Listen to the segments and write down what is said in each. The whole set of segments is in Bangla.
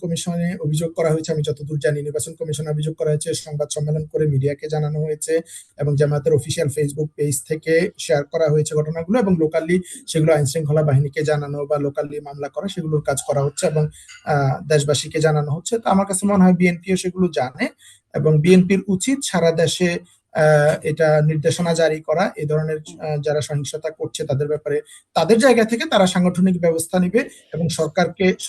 কমিশনে অভিযোগ করা হয়েছে, আমি যতদূর জানি নির্বাচন কমিশনে অভিযোগ করা হয়েছে, সংবাদ সম্মেলন করে মিডিয়াকে জানানো হয়েছে এবং জামায়াতের অফিসিয়াল ফেসবুক পেজ থেকে শেয়ার করা হয়েছে ঘটনাগুলো, এবং লোকালি সেগুলো আইন শৃঙ্খলা বাহিনীকে জানানো বা লোকালি মামলা করা সেগুলোর কাজ করা হচ্ছে এবং দেশবাসীকে জানানো হচ্ছে। তো আমার কাছে মনে হয় বিএনপিও সেগুলো জানে এবং বিএনপির উচিত সারা দেশে এটা নির্দেশনা জারি করা, এই ধরনের যারা সহিংসতা করছে তাদের ব্যাপারে তাদের জায়গা থেকে তারা সাংগঠনিক ব্যবস্থা নিবে এবং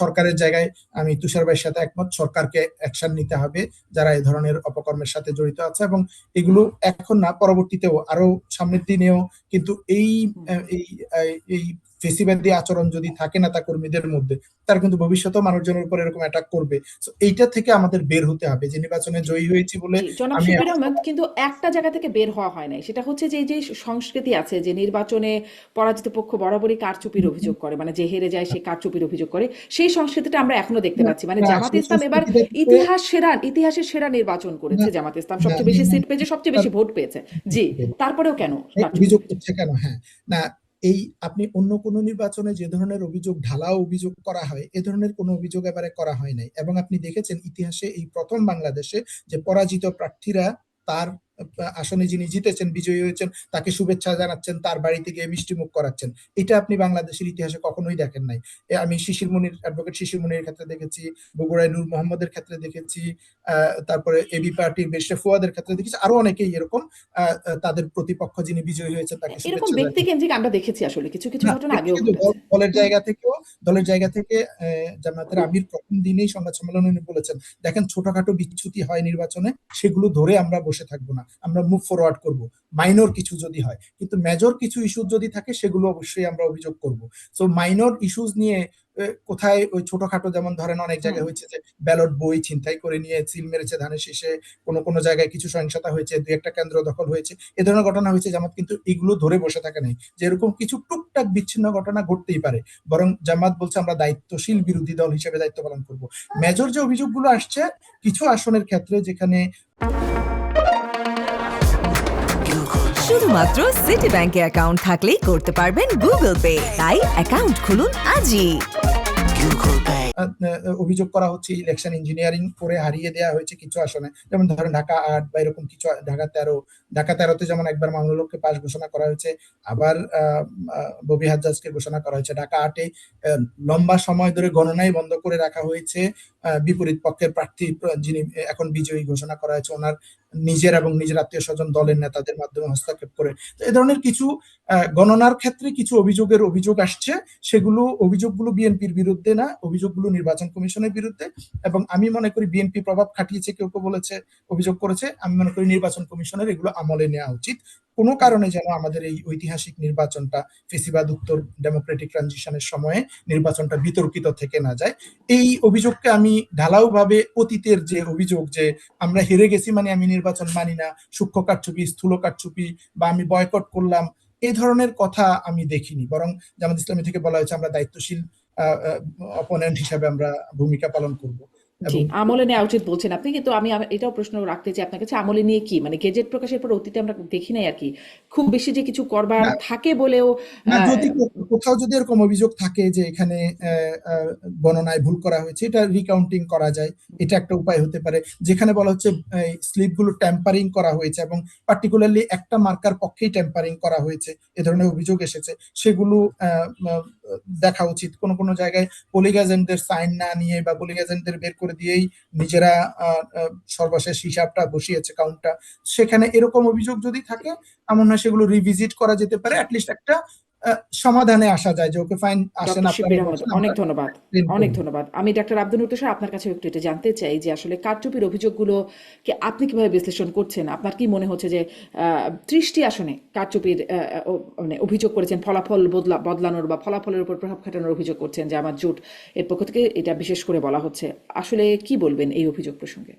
সরকারের জায়গায় আমি তুষার ভাইয়ের সাথে একমত, সরকারকে অ্যাকশন নিতে হবে যারা এই ধরনের অপকর্মের সাথে জড়িত আছে, এবং এগুলো এখন না পরবর্তীতেও আরো সামনের দিনেও কিন্তু এই এই ফেসিবাদী আচরণ যদি থাকে নেতা কর্মীদের মধ্যে, তারা কিন্তু ভবিষ্যতেও মানুষজনের উপর এরকম অ্যাটাক করবে। এইটা থেকে আমাদের বের হতে হবে। যে নির্বাচনে জয়ী হয়েছি বলে জনাব আমি শফির আহমেদ, কিন্তু একটা জায়গা থেকে বের হওয়া হয় নাই, সেটা হচ্ছে যে এই যে সংস্কৃতি আছে যে নির্বাচনে পরাজিত পক্ষ বরাবরই কারচুপির অভিযোগ করে, মানে যে হেরে যায় সে কারচুপির অভিযোগ করে, সেই সংস্কৃতিটা আমরা এখনো দেখতে পাচ্ছি। মানে জামাত ইসলাম এবার ইতিহাসের সেরা নির্বাচন করেছে। জামাত ইসলাম সবচেয়ে বেশি সিট পেয়েছে, সবচেয়ে বেশি ভোট পেয়েছে। জি, তারপরেও কেন অভিযোগ করছে কেন? হ্যাঁ, না, এই আপনি অন্য কোন নির্বাচনে যে ধরনের অভিযোগ ঢালাও অভিযোগ করা হয়, এ ধরনের কোনো অভিযোগ এবারে করা হয় নাই। এবং আপনি দেখেছেন ইতিহাসে এই প্রথম বাংলাদেশে যে পরাজিত প্রার্থীরা তার আসনে যিনি জিতেছেন, বিজয়ী হয়েছেন, তাকে শুভেচ্ছা জানাচ্ছেন, তার বাড়িতে গিয়ে মিষ্টি মুখ করাচ্ছেন। এটা আপনি বাংলাদেশের ইতিহাসে কখনোই দেখেন নাই। আমি অ্যাডভোকেট শিশির মনির ক্ষেত্রে দেখেছি, বগুড়ায় নূর মোহাম্মদের ক্ষেত্রে দেখেছি, তারপরে এবি পার্টির বেশরে ফুয়াদের ক্ষেত্রে দেখেছি, আরো অনেকেই এরকম তাদের প্রতিপক্ষ যিনি বিজয়ী হয়েছে তাকে এরকম শুভেচ্ছা ব্যক্তি জানিয়েছে। কেন্দ্রিক আমরা দেখেছি আসলে কিছু কিছু না, ঘটনা আগেও ঘটেছে। দলের জায়গা থেকে জামায়াতের আমির প্রথম দিনেই সংবাদ সম্মেলনে উনি বলেছেন, দেখেন ছোটখাটো বিচ্যুতি হয় নির্বাচনে, সেগুলো ধরে আমরা বসে থাকবো না, আমরা মুভ ফরওয়ার্ড করব। মাইনর কিছু যদি হয়, কিন্তু মেজর কিছু ইস্যু যদি থাকে সেগুলো অবশ্যই আমরা অভিযোগ করব। সো মাইনর ইস্যুস নিয়ে কোথায় ওই ছোটখাটো, যেমন ধরেন অনেক জায়গায় হয়েছে যে ব্যালট বই ছিনতাই করে নিয়ে সিল মেরেছে ধানের শীষে, কোনো জায়গায় কিছু সহিংসতা হয়েছে, দুই একটা কেন্দ্র দখল হয়েছে, এ ধরনের ঘটনা হয়েছে। জামাত কিন্তু এগুলো ধরে বসে থাকে নাই, যে এরকম কিছু টুকটাক বিচ্ছিন্ন ঘটনা ঘটতেই পারে, বরং জামাত বলছে আমরা দায়িত্বশীল বিরোধী দল হিসেবে দায়িত্ব পালন করব। মেজর যে অভিযোগগুলো আসছে কিছু আসনের ক্ষেত্রে, যেখানে শুধুমাত্র সিটি ব্যাংকে অ্যাকাউন্ট থাকলেই করতে পারবেন গুগল পে, তাই অ্যাকাউন্ট খুলুন আজই। অভিযোগ করা হচ্ছে ইলেকশন ইঞ্জিনিয়ারিং করে হারিয়ে দেওয়া হয়েছে কিছু আসনে, যেমন ধরেন ঢাকা 8 বা এরকম কিছু, ঢাকা 13তে যেমন একবার মামুনুল হককে পাস ঘোষণা করা হয়েছে, আবার ববি হাজ্জাজকে ঘোষণা করা হয়েছে। ঢাকা 8-এ লম্বা সময় ধরে গণনাই বন্ধ করে রাখা হয়েছে, বিপরীত পক্ষের প্রার্থী যিনি এখন বিজয়ী ঘোষণা করা হয়েছে ওনার নিজের এবং নিজের আত্মীয় স্বজন দলের নেতাদের মাধ্যমে হস্তক্ষেপ করে। তো এই ধরনের কিছু গণনার ক্ষেত্রে কিছু অভিযোগ আসছে, অভিযোগগুলো বিএনপির বিরুদ্ধে না, অভিযোগগুলো নির্বাচন কমিশনের বিরুদ্ধে। এবং আমি মনে করি বিএনপি প্রভাব খাটিয়েছে, কেউ বলেছে, অভিযোগ করেছে, আমি মনে করি নির্বাচন কমিশনের এগুলো আমলে নেওয়া উচিত, কোনো কারণে যেন আমাদের এই ঐতিহাসিক নির্বাচনটা ফেসিবাদ উত্তর ডেমোক্রেটিক ট্রানজিশনের সময়ে নির্বাচনটা বিতর্কিত থেকে না যায়। এই অভিযোগকে আমি ঢালাওভাবে অতীতের যে অভিযোগ যে আমরা হেরে গেছি মানে আমি নির্বাচন মানি না, সূক্ষ্ম কারচুপি, স্থূল কারচুপি, বা আমি বয়কট করলাম, এই ধরনের কথা আমি দেখিনি। বরং জামাত ইসলামী থেকে বলা হয়েছে আমরা দায়িত্বশীল অপোনেন্ট হিসাবে আমরা ভূমিকা পালন করব। জি, আমলে নেওয়া উচিত বলছেন আপনি, কিন্তু আমি এটাও প্রশ্ন রাখতে চাই আপনার কাছে, আমলে নিয়ে কি মানে গেজেট প্রকাশের পর অতীতে আমরা দেখি নাই আর কি খুব বেশি যে কিছু করবার থাকে বলেও। যদি কোথাও যদি এরকম অভিযোগ থাকে যে এখানে গণনায় ভুল করা হয়েছে, এটা রিকাউন্টিং করা যায়, এটা একটা উপায় হতে পারে। যেখানে বলা হচ্ছে স্লিপগুলো ট্যাম্পারিং করা হয়েছে এবং পার্টিকুলারলি একটা মার্কার পক্ষেই ট্যাম্পারিং করা হয়েছে, এ ধরনের অভিযোগ এসেছে, সেগুলো দেখা উচিত। কোনো জায়গায় পোলিং এজেন্টদের সাইন না নিয়ে বা পোলিং এজেন্টদের বের করে দিয়েই নিজেরা সর্বশেষ হিসাবটা বসিয়েছে কাউন্টটা, সেখানে এরকম অভিযোগ যদি থাকে আমার মনে হয় সেগুলো রিভিজিট করা যেতে পারে, অ্যাটলিস্ট একটা সমাধানে আসা যায় যে ওকে ফাইন আসেন। অনেক ধন্যবাদ, অনেক ধন্যবাদ। আমি ডাক্তার আব্দুল নূর তুষার আপনার কাছে একটু এটা জানতে চাই যে আসলে কারচুপির অভিযোগগুলোকে আপনি কিভাবে বিশ্লেষণ করছেন? আপনার কি মনে হচ্ছে যে 30টি আসনে কারচুপির মানে অভিযোগ করেছেন, ফলাফল বদলানোর বা ফলাফলের উপর প্রভাব খাটানোর অভিযোগ করছেন যে আমার জোট এর পক্ষ থেকে এটা বিশেষ করে বলা হচ্ছে, আসলে কি বলবেন এই অভিযোগ প্রসঙ্গে?